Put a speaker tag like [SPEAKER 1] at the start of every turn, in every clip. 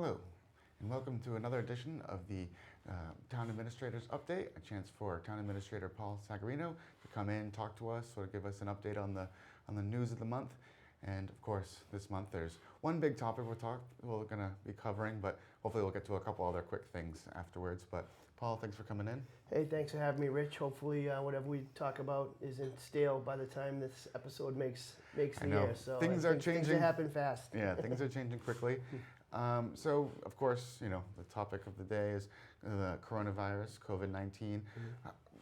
[SPEAKER 1] Hello, and welcome to another edition of the Town Administrator's Update, a chance for Town Administrator Paul Sagarino to come in, talk to us, sort of give us an update on the news of the month. And of course, this month there's one big topic we're going to be covering, but hopefully we'll get to a couple other quick things afterwards. But Paul, thanks for coming in.
[SPEAKER 2] Hey, thanks for having me, Rich. Hopefully, whatever we talk about isn't stale by the time this episode makes the air. So
[SPEAKER 1] things are changing.
[SPEAKER 2] Things happen fast.
[SPEAKER 1] Yeah, things are changing quickly. So, of course, the topic of the day is the coronavirus, COVID-19.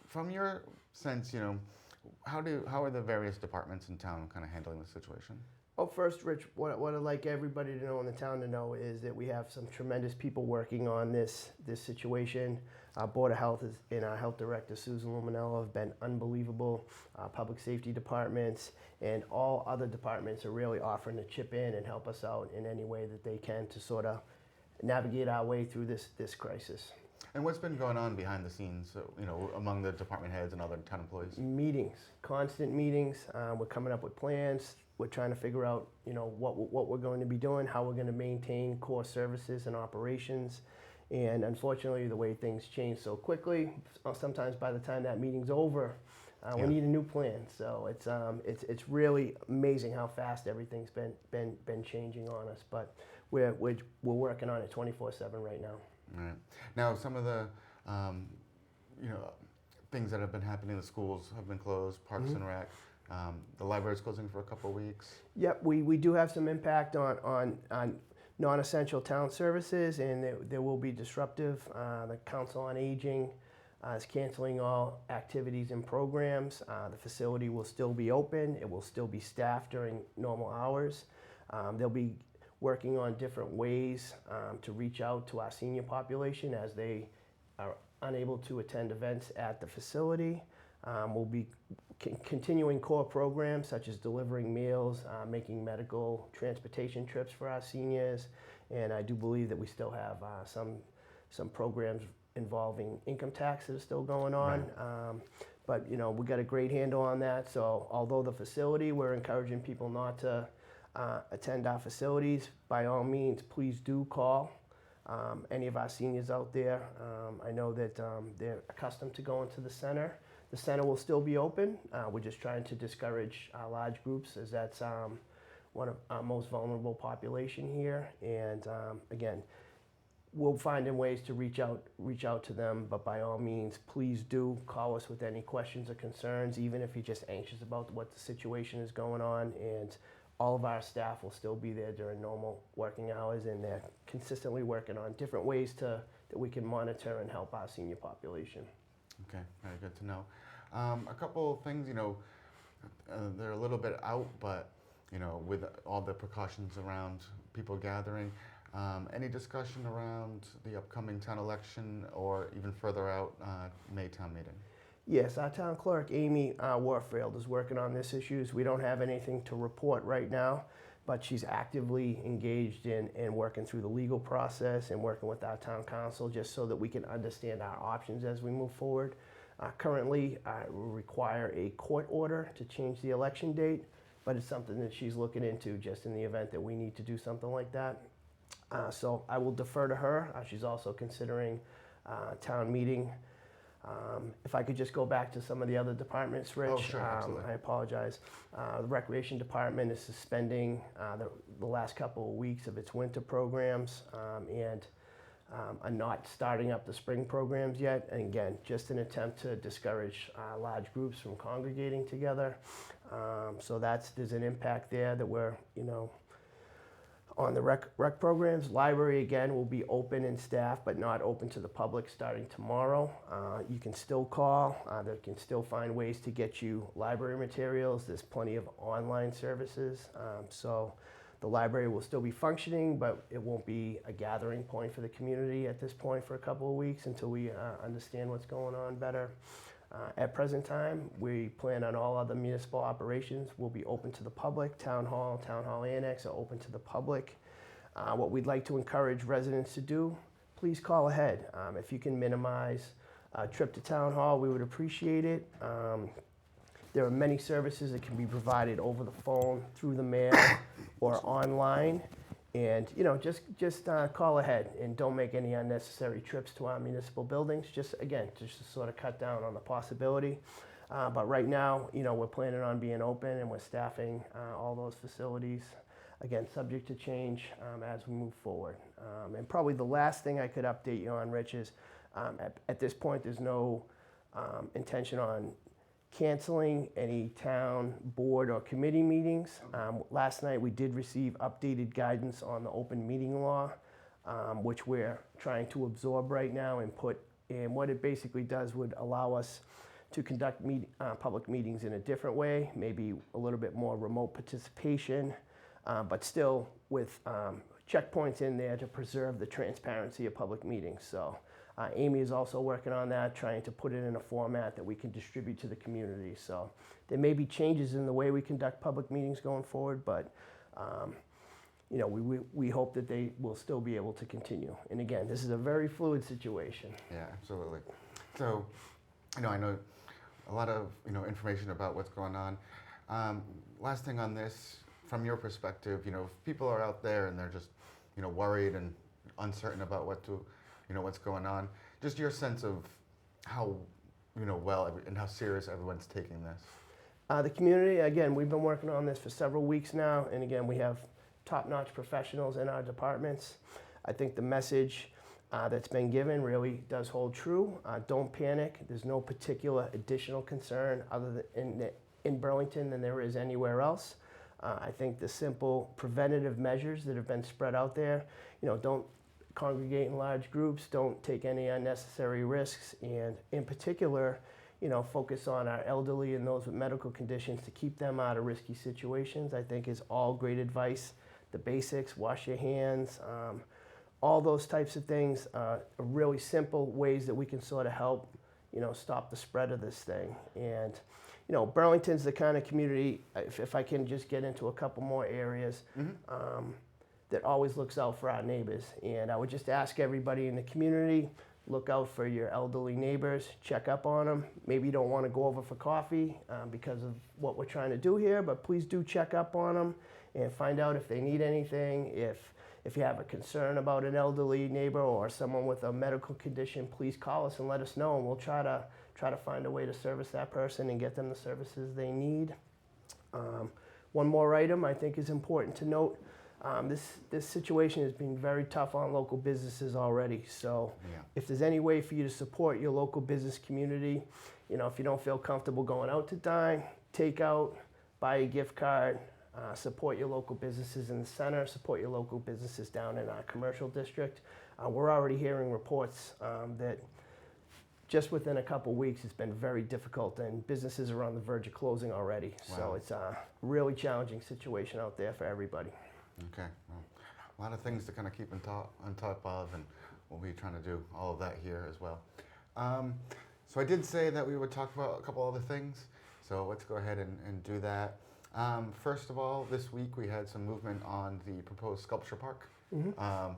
[SPEAKER 1] From your sense, how are the various departments in town kind of handling the situation?
[SPEAKER 2] Well, first, Rich, what I'd like everybody to know in the town to know is that we have some tremendous people working on this situation. Our Board of Health and our Health Director, Susan Luminello, have been unbelievable. Public safety departments and all other departments are really offering to chip in and help us out in any way that they can to sort of navigate our way through this crisis.
[SPEAKER 1] And what's been going on behind the scenes, among the department heads and other town employees?
[SPEAKER 2] Meetings, constant meetings. We're coming up with plans. We're trying to figure out, what we're going to be doing, how we're going to maintain core services and operations. And unfortunately, the way things change so quickly, sometimes by the time that meeting's over, we need a new plan. So it's really amazing how fast everything's been changing on us. But we're working on it 24/7 right now.
[SPEAKER 1] Right. Now, some of the things that have been happening, the schools have been closed, Parks and Rec. The library's closing for a couple of weeks.
[SPEAKER 2] Yep, we do have some impact on non-essential town services, and there will be disruptive. The Council on Aging is canceling all activities and programs. The facility will still be open. It will still be staffed during normal hours. They'll be working on different ways to reach out to our senior population as they are unable to attend events at the facility. We'll be continuing core programs such as delivering meals, making medical transportation trips for our seniors, and I do believe that we still have some programs involving income tax that are still going on. Right. But we got a great handle on that. So although the facility, we're encouraging people not to attend our facilities, by all means, please do call any of our seniors out there. I know that they're accustomed to going to the center. The center will still be open. We're just trying to discourage large groups, as that's one of our most vulnerable population here. And again, we'll find ways to reach out to them. But by all means, please do call us with any questions or concerns, even if you're just anxious about what the situation is going on. And all of our staff will still be there during normal working hours, and they're consistently working on different ways that we can monitor and help our senior population.
[SPEAKER 1] Okay, very good to know. A couple of things, they're a little bit out, but, with all the precautions around people gathering, any discussion around the upcoming town election or even further out, May town meeting?
[SPEAKER 2] Yes, our town clerk, Amy Warfield, is working on this issues. We don't have anything to report right now, but she's actively engaged in working through the legal process and working with our town council just so that we can understand our options as we move forward. Currently, we require a court order to change the election date, but it's something that she's looking into just in the event that we need to do something like that. So I will defer to her. She's also considering town meeting. If I could just go back to some of the other departments, Rich.
[SPEAKER 1] Oh, sure, absolutely.
[SPEAKER 2] I apologize. The Recreation Department is suspending the last couple of weeks of its winter programs and are not starting up the spring programs yet. And again, just an attempt to discourage large groups from congregating together. So there's an impact there that we're, on the rec programs. Library, again, will be open and staffed, but not open to the public starting tomorrow. You can still call. They can still find ways to get you library materials. There's plenty of online services. So the library will still be functioning, but it won't be a gathering point for the community at this point for a couple of weeks until we understand what's going on better. At present time, we plan on all other municipal operations will be open to the public. Town Hall Annex are open to the public. What we'd like to encourage residents to do, please call ahead. If you can minimize a trip to Town Hall, we would appreciate it. There are many services that can be provided over the phone, through the mail, or online. And just call ahead and don't make any unnecessary trips to our municipal buildings. Just to sort of cut down on the possibility. But right now, we're planning on being open and we're staffing all those facilities. Again, subject to change as we move forward. And probably the last thing I could update you on, Rich, is at this point there's no intention on canceling any town board or committee meetings. Last night we did receive updated guidance on the open meeting law, which we're trying to absorb right now and put in. What it basically does would allow us to conduct public meetings in a different way, maybe a little bit more remote participation, but still with checkpoints in there to preserve the transparency of public meetings. So Amy is also working on that, trying to put it in a format that we can distribute to the community. So there may be changes in the way we conduct public meetings going forward, but we hope that they will still be able to continue. And again, this is a very fluid situation.
[SPEAKER 1] Yeah, absolutely. So, I know a lot of information about what's going on. Last thing on this, from your perspective, if people are out there and they're just worried and uncertain about what's going on, just your sense of how well and how serious everyone's taking this.
[SPEAKER 2] The community, again, we've been working on this for several weeks now, and again, we have top-notch professionals in our departments. I think the message that's been given really does hold true. Don't panic. There's no particular additional concern other than in Burlington than there is anywhere else. I think the simple preventative measures that have been spread out there, don't congregate in large groups, don't take any unnecessary risks, and in particular, focus on our elderly and those with medical conditions to keep them out of risky situations, I think is all great advice. The basics, wash your hands, all those types of things are really simple ways that we can sort of help, stop the spread of this thing. And, Burlington's the kind of community, if I can just get into a couple more areas, that always looks out for our neighbors. And I would just ask everybody in the community, look out for your elderly neighbors, check up on them. Maybe you don't want to go over for coffee because of what we're trying to do here, but please do check up on them and find out if they need anything. If you have a concern about an elderly neighbor or someone with a medical condition, please call us and let us know, and we'll try to find a way to service that person and get them the services they need. One more item I think is important to note. This situation has been very tough on local businesses already. So if there's any way for you to support your local business community, if you don't feel comfortable going out to dine, take out, buy a gift card, support your local businesses in the center, support your local businesses down in our commercial district. We're already hearing reports that just within a couple weeks it's been very difficult and businesses are on the verge of closing already. Wow. So it's a really challenging situation out there for everybody.
[SPEAKER 1] Okay, well, a lot of things to kind of keep on top of, and we'll be trying to do all of that here as well. So I did say that we would talk about a couple other things, so let's go ahead and do that. First of all, this week we had some movement on the proposed sculpture park. I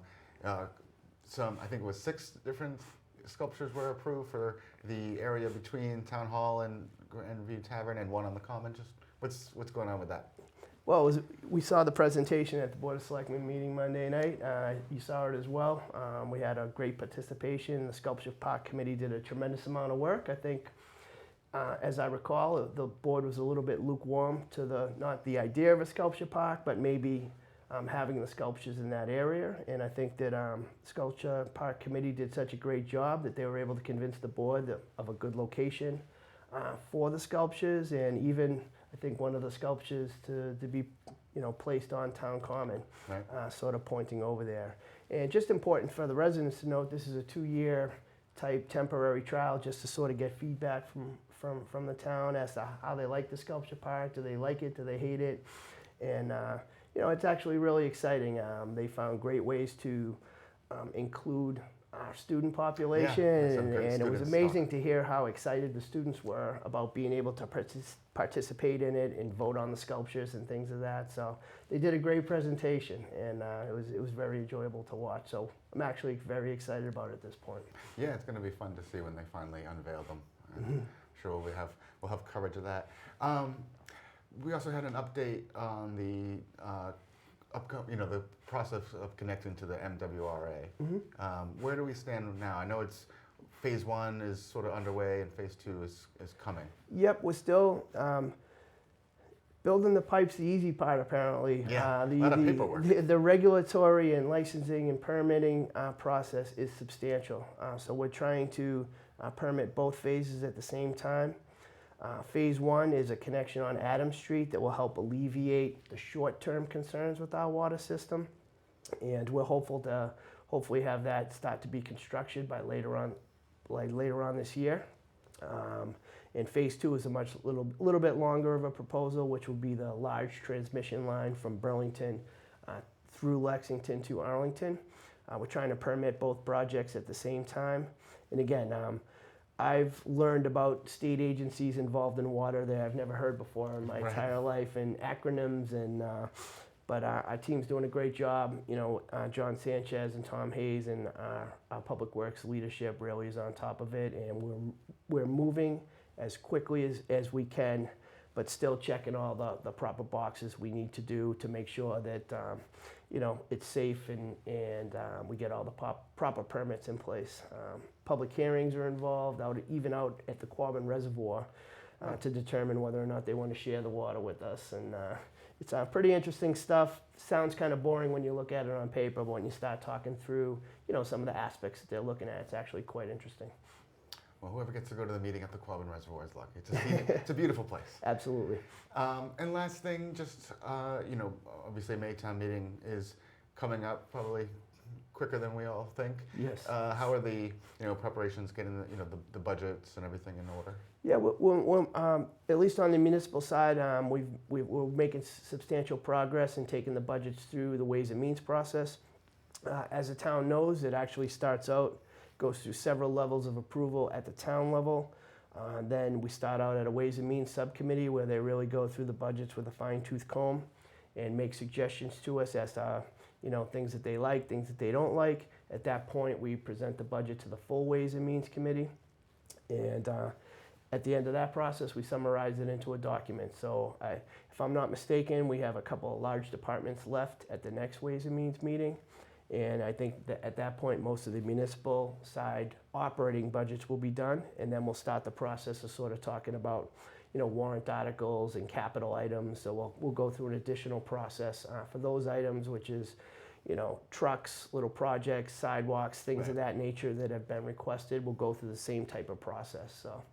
[SPEAKER 1] think it was 6 different sculptures were approved for the area between Town Hall and View Tavern, and one on the Common. Just what's going on with that?
[SPEAKER 2] Well, we saw the presentation at the Board of Selectmen meeting Monday night. You saw it as well. We had a great participation. The Sculpture Park Committee did a tremendous amount of work. I think, as I recall, the board was a little bit lukewarm to not the idea of a sculpture park, but maybe having the sculptures in that area. And I think that Sculpture Park Committee did such a great job that they were able to convince the board of a good location for the sculptures, and even I think one of the sculptures to be placed on Town Common, right. Sort of pointing over there. And just important for the residents to note, this is a 2-year type temporary trial just to sort of get feedback from the town as to how they like the sculpture park. Do they like it? Do they hate it? And it's actually really exciting. They found great ways to include our student population, and it was amazing to hear how excited the students were about being able to participate in it and vote on the sculptures and things of that. So they did a great presentation, and it was very enjoyable to watch. So I'm actually very excited about it at this point.
[SPEAKER 1] Yeah, it's going to be fun to see when they finally unveil them. I'm sure we'll have coverage of that. We also had an update on the the process of connecting to the MWRA. Where do we stand now? I know it's phase 1 is sort of underway and phase 2 is coming.
[SPEAKER 2] Yep, we're still building the pipe's the easy part, apparently.
[SPEAKER 1] Yeah, a lot of paperwork.
[SPEAKER 2] The regulatory and licensing and permitting process is substantial. So we're trying to permit both phases at the same time. Phase 1 is a connection on Adams Street that will help alleviate the short-term concerns with our water system. And we're hopeful to hopefully have that start to be constructed by later on this year. And phase 2 is a little bit longer of a proposal, which will be the large transmission line from Burlington through Lexington to Arlington. We're trying to permit both projects at the same time. And again, I've learned about state agencies involved in water that I've never heard before in my entire life, and acronyms, but our team's doing a great job. John Sanchez and Tom Hayes and our Public Works leadership really is on top of it, and we're moving as quickly as we can, but still checking all the proper boxes we need to do to make sure that it's safe and we get all the proper permits in place. Public hearings are involved, even out at the Quabbin Reservoir, to determine whether or not they want to share the water with us. And it's pretty interesting stuff. Sounds kind of boring when you look at it on paper, but when you start talking through, some of the aspects that they're looking at, it's actually quite interesting.
[SPEAKER 1] Well, whoever gets to go to the meeting at the Quabbin Reservoir is lucky. It's a beautiful place.
[SPEAKER 2] Absolutely.
[SPEAKER 1] And last thing, just obviously Maytown meeting is coming up probably quicker than we all think.
[SPEAKER 2] Yes.
[SPEAKER 1] How are the preparations getting the budgets and everything in order?
[SPEAKER 2] Yeah, we're at least on the municipal side, we're making substantial progress in taking the budgets through the Ways and Means process. As the town knows, it actually starts out, goes through several levels of approval at the town level. Then we start out at a Ways and Means subcommittee where they really go through the budgets with a fine-tooth comb and make suggestions to us as to things that they like, things that they don't like. At that point, we present the budget to the full Ways and Means committee. And at the end of that process, we summarize it into a document. So if I'm not mistaken, we have a couple of large departments left at the next Ways and Means meeting. And I think that at that point, most of the municipal side operating budgets will be done. And then we'll start the process of sort of talking about warrant articles and capital items. So we'll go through an additional process for those items, which is, trucks, little projects, sidewalks, things of that nature that have been requested. We'll go through the same type of process. So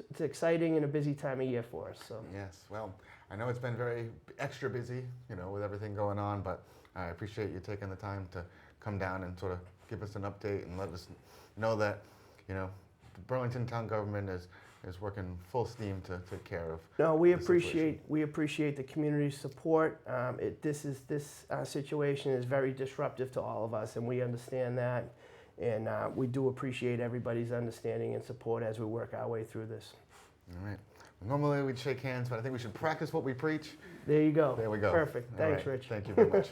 [SPEAKER 2] it's exciting and a busy time of year for us. So
[SPEAKER 1] yes, well, I know it's been very extra busy, with everything going on, but I appreciate you taking the time to come down and sort of give us an update and let us know that, the Burlington town government is working full steam to take care of.
[SPEAKER 2] No, we appreciate the community's support. This situation is very disruptive to all of us, and we understand that. And we do appreciate everybody's understanding and support as we work our way through this.
[SPEAKER 1] All right. Normally we'd shake hands, but I think we should practice what we preach.
[SPEAKER 2] There you go.
[SPEAKER 1] There we go.
[SPEAKER 2] Perfect. Thanks,
[SPEAKER 1] right.
[SPEAKER 2] Rich.
[SPEAKER 1] Thank you very much.